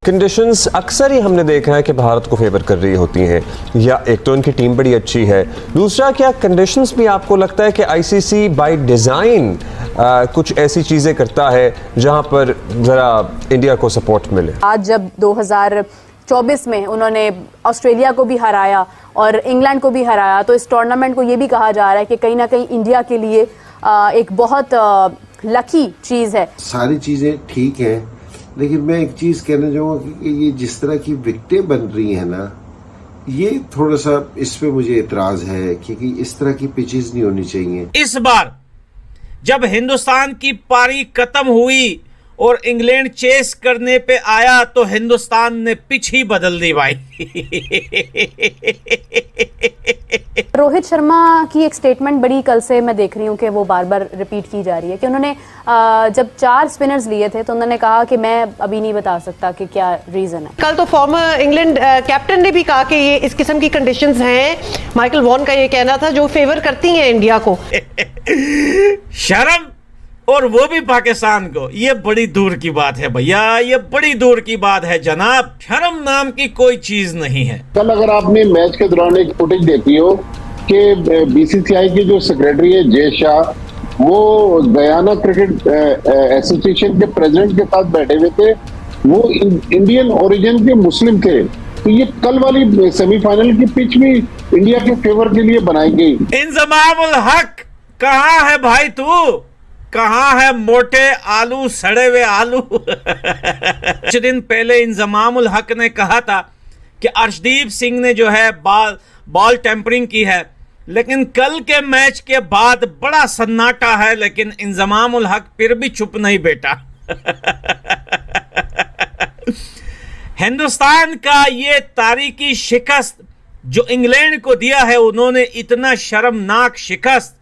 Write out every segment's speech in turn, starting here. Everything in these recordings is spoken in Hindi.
कंडीशंस अक्सर ही हमने देखा है कि भारत को फेवर कर रही होती हैं, या एक तो इनकी टीम बड़ी अच्छी है, दूसरा क्या कंडीशंस भी आपको लगता है कि आईसीसी बाय डिज़ाइन कुछ ऐसी चीज़ें करता है जहां पर ज़रा इंडिया को सपोर्ट मिले। आज जब 2024 में उन्होंने ऑस्ट्रेलिया को भी हराया और इंग्लैंड को भी हराया, तो इस टूर्नामेंट को ये भी कहा जा रहा है कि कहीं ना कहीं इंडिया के लिए एक बहुत लकी चीज़ है। सारी चीज़ें ठीक हैं, लेकिन मैं एक चीज कहना चाहूंगा कि ये जिस तरह की विकेटें बन रही है ना, ये थोड़ा सा इस पे मुझे एतराज है, क्योंकि इस तरह की पिचेस नहीं होनी चाहिए। इस बार जब हिंदुस्तान की पारी खत्म हुई और इंग्लैंड चेस करने पे आया तो हिंदुस्तान ने पिच ही बदल दी भाई। रोहित शर्मा की एक स्टेटमेंट बड़ी कल से मैं देख रही हूँ कि वो बार बार रिपीट की जा रही है कि उन्होंने जब 4 स्पिनर्स लिए थे तो उन्होंने कहा कि मैं अभी नहीं बता सकता कि क्या रीजन है। कल तो फॉर्मर इंग्लैंड कैप्टन ने भी कहा कि ये इस किस्म की कंडीशंस हैं, माइकल वॉन का ये कहना था, जो फेवर करती हैं इंडिया को। शर्म, और वो भी पाकिस्तान को, ये बड़ी दूर की बात है भैया, ये बड़ी दूर की बात है जनाब। शर्म नाम की कोई चीज नहीं है। कल अगर आपने मैच के दौरान एक फुटेज देखी हो कि बीसीसीआई के जो सेक्रेटरी है जय शाह, वो गयाना क्रिकेट एसोसिएशन के प्रेसिडेंट के साथ बैठे हुए थे, वो इंडियन ओरिजिन के मुस्लिम थे। तो ये कल वाली सेमीफाइनल की पिच भी इंडिया के फेवर के लिए बनाई गई। इंजमामुल हक कहाँ है भाई तू, कहाँ है मोटे आलू, सड़े हुए आलू। कुछ दिन पहले इंजमामुल हक ने कहा था कि अर्शदीप सिंह ने जो है बॉल टेम्परिंग की है, लेकिन कल के मैच के बाद बड़ा सन्नाटा है, लेकिन इंजमामुल हक फिर भी चुप नहीं बैठा। हिंदुस्तान का ये तारीखी शिकस्त जो इंग्लैंड को दिया है, उन्होंने इतना शर्मनाक शिकस्त,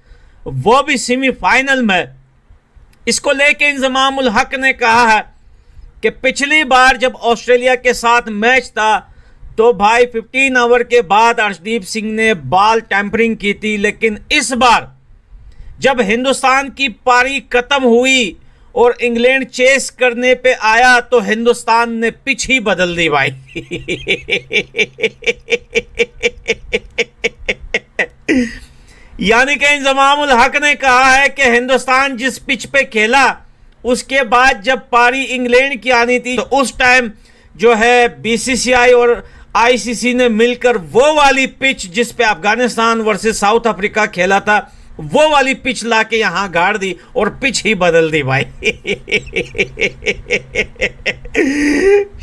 वो भी सेमीफाइनल में। इसको लेके इंजमामुल हक ने कहा है कि पिछली बार जब ऑस्ट्रेलिया के साथ मैच था तो भाई 15 ओवर के बाद अर्शदीप सिंह ने बॉल टेम्परिंग की थी, लेकिन इस बार जब हिंदुस्तान की पारी खत्म हुई और इंग्लैंड चेस करने पे आया तो हिंदुस्तान ने पिच ही बदल दी भाई। यानी कि इंजमामुल हक ने कहा है कि हिंदुस्तान जिस पिच पे खेला, उसके बाद जब पारी इंग्लैंड की आनी थी तो उस टाइम जो है बीसीसीआई और आईसीसी ने मिलकर वो वाली पिच जिस पे अफगानिस्तान वर्सेस साउथ अफ्रीका खेला था, वो वाली पिच लाके यहां गाड़ दी और पिच ही बदल दी भाई।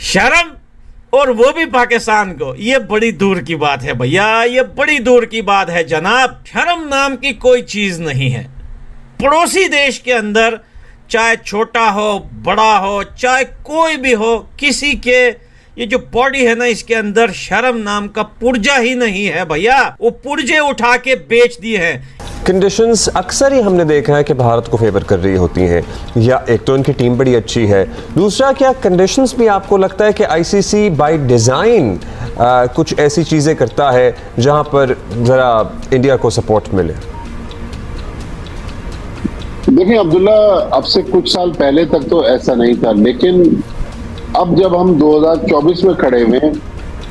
शर्म, और वो भी पाकिस्तान को, ये बड़ी दूर की बात है भैया, ये बड़ी दूर की बात है जनाब। शर्म नाम की कोई चीज नहीं है। पड़ोसी देश के अंदर चाहे छोटा हो, बड़ा हो, चाहे कोई भी हो, किसी के ये जो बॉडी है ना, इसके अंदर शर्म नाम का पुर्जा ही नहीं है भैया। वो पुर्जे उठा के बेच दिए हैं। कंडीशंस अक्सर ही हमने देखा है कि भारत को फेवर कर रही होती हैं, या एक तो इनकी टीम बड़ी अच्छी है, दूसरा क्या कंडीशंस भी आपको लगता है कि आईसीसी बाय डिज़ाइन कुछ ऐसी चीज़ें करता है जहां पर ज़रा इंडिया को सपोर्ट मिले। देखिए अब्दुल्ला, अब से कुछ साल पहले तक तो ऐसा नहीं था, लेकिन अब जब हम 2024 में खड़े हुए हैं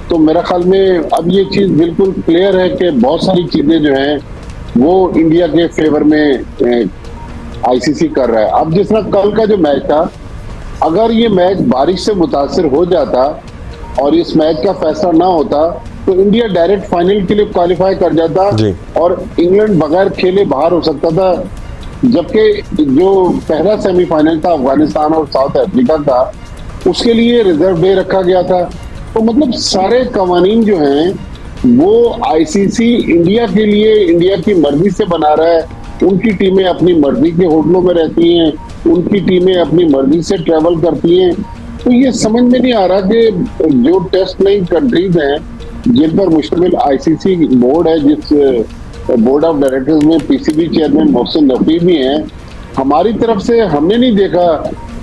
तो मेरा ख्याल में अब ये चीज़ बिल्कुल क्लियर है कि बहुत सारी चीज़ें जो हैं वो इंडिया के फेवर में आईसीसी कर रहा है। अब जिस तरह कल का जो मैच था, अगर ये मैच बारिश से मुतासिर हो जाता और इस मैच का फैसला ना होता तो इंडिया डायरेक्ट फाइनल के लिए क्वालिफाई कर जाता और इंग्लैंड बगैर खेले बाहर हो सकता था। जबकि जो पहला सेमीफाइनल था अफगानिस्तान और साउथ अफ्रीका का, उसके लिए रिजर्व डे रखा गया था। तो मतलब सारे कवानीन जो हैं वो आईसीसी इंडिया के लिए इंडिया की मर्जी से बना रहा है। उनकी टीमें अपनी मर्जी के होटलों में रहती हैं, उनकी टीमें अपनी मर्जी से ट्रेवल करती हैं। तो ये समझ में नहीं आ रहा कि जो टेस्ट प्लेइंग कंट्रीज हैं जिन पर मुश्तमिल आईसीसी बोर्ड है, जिस बोर्ड ऑफ डायरेक्टर्स में पीसीबी चेयरमैन मोहसिन रफी भी हैं, हमारी तरफ से हमने नहीं देखा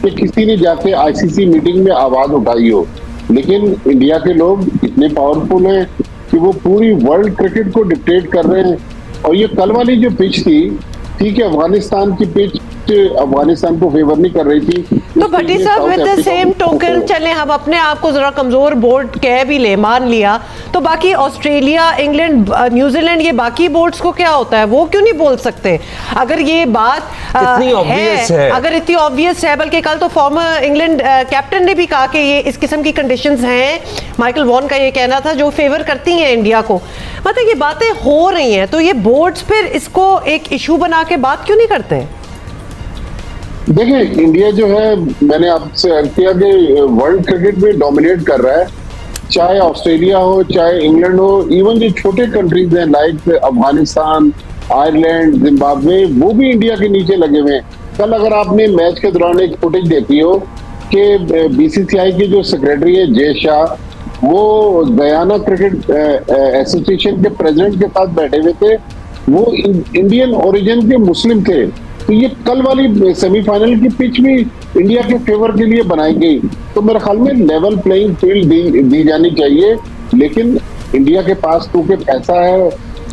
कि किसी ने जाके आईसीसी मीटिंग में आवाज उठाई हो। लेकिन इंडिया के लोग इतने पावरफुल हैं कि वो पूरी वर्ल्ड क्रिकेट को डिक्टेट कर रहे हैं। और ये कल वाली जो पिच थी, ठीक है, अफगानिस्तान की पिच लिस्ट अफगानिस्तान को फेवर नहीं कर रही थी। तो भट्टी साहब विद द सेम टोकन, चलें हम अपने आप को जरा कमजोर बोर्ड कह भी ले, मान लिया, तो बाकी ऑस्ट्रेलिया, इंग्लैंड, न्यूजीलैंड, ये बाकी बोर्ड्स को क्या होता है, वो क्यों नहीं बोल सकते? अगर ये बात इतनी obvious है, अगर इतनी ऑब्वियस है, बल्कि कल तो फॉर्मर इंग्लैंड कैप्टन ने भी कहा कि ये इस किस्म की कंडीशंस हैं, माइकल वॉन का ये कहना था, जो फेवर करती हैं इंडिया को। मतलब ये बातें हो रही हैं, तो ये बोर्ड्स फिर इसको एक इशू बना के बात क्यों नहीं करते? देखिए, इंडिया जो है, मैंने आपसे अर्ज किया कि वर्ल्ड क्रिकेट में डोमिनेट कर रहा है, चाहे ऑस्ट्रेलिया हो, चाहे इंग्लैंड हो, इवन जो छोटे कंट्रीज हैं लाइक अफगानिस्तान, आयरलैंड, जिम्बाब्वे, वो भी इंडिया के नीचे लगे हुए हैं। कल अगर आपने मैच के दौरान एक फुटेज देखी हो कि बीसीसीआई के जो सेक्रेटरी है जय शाह, वो गयाना क्रिकेट एसोसिएशन के प्रेसिडेंट के साथ बैठे हुए थे, वो इंडियन ओरिजिन के मुस्लिम थे। तो ये कल वाली सेमीफाइनल की पिच भी इंडिया के फेवर के लिए बनाई गई। तो मेरे ख्याल में लेवल प्लेइंग फील्ड दी जानी चाहिए, लेकिन इंडिया के पास क्योंकि पैसा है,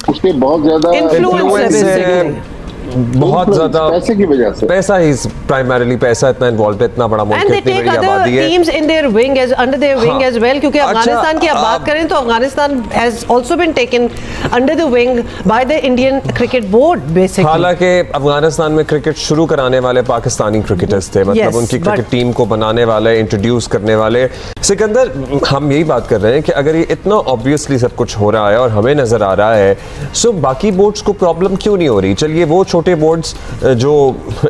उसके बहुत ज्यादा इन्फ्लुएंस है, बहुत ज्यादा पैसे की वजह से, पैसा ही प्राइमरली पैसा इतना इन्वॉल्व है, इतना बड़ा मुल्क है, इतनी बड़ी आबादी है, teams in their wing as under their wing as well, क्योंकि अफगानिस्तान की आप बात करें तो Afghanistan has also been taken under the wing by the Indian cricket board basically. हालांकि अफगानिस्तान में क्रिकेट शुरू कराने वाले पाकिस्तानी क्रिकेटर्स थे, मतलब उनकी क्रिकेट टीम को बनाने वाले, इंट्रोड्यूस करने वाले। सिकंदर, हम यही बात कर रहे हैं कि अगर ये इतना ऑब्वियसली सब कुछ हो रहा है और हमें नजर आ रहा है, सो बाकी बोर्ड्स को प्रॉब्लम क्यों नहीं हो रही? चलिए वो छोटे बोर्ड्स जो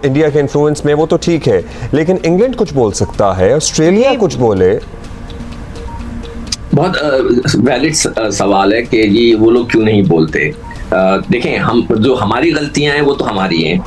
इंडिया के इन्फ्लुएंस में, वो तो ठीक है, लेकिन इंग्लैंड कुछ बोल सकता है, ऑस्ट्रेलिया कुछ बोले। बहुत वैलिड सवाल है कि ये वो लोग क्यों नहीं बोलते। देखें, हम जो हमारी गलतियां हैं वो तो हमारी हैं,